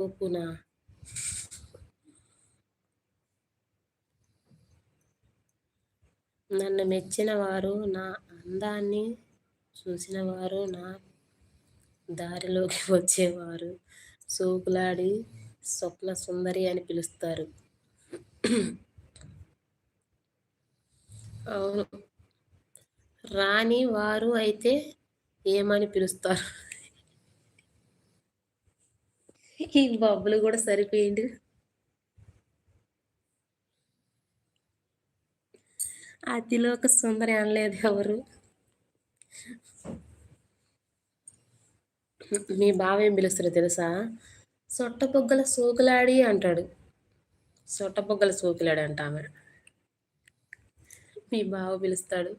ఊపునా నన్ను మెచ్చిన వారు, నా అందాన్ని చూసిన వారు, నా దారిలోకి వచ్చేవారు సోకులాడి స్వప్న సుందరి అని పిలుస్తారు. అవును. రాని వారు అయితే ఏమని పిలుస్తారు? ఈ బబ్బులు కూడా సరిపోయిండు. అతిలోక సుందరి అనలేదు ఎవరు. మీ బావ ఏం పిలుస్తారో తెలుసా? సొట్టబుగ్గల సోకులాడి అంటాడు. సొట్టబుగ్గల సోకులాడి అంట ఆమె. మీ బావ పిలుస్తాడు.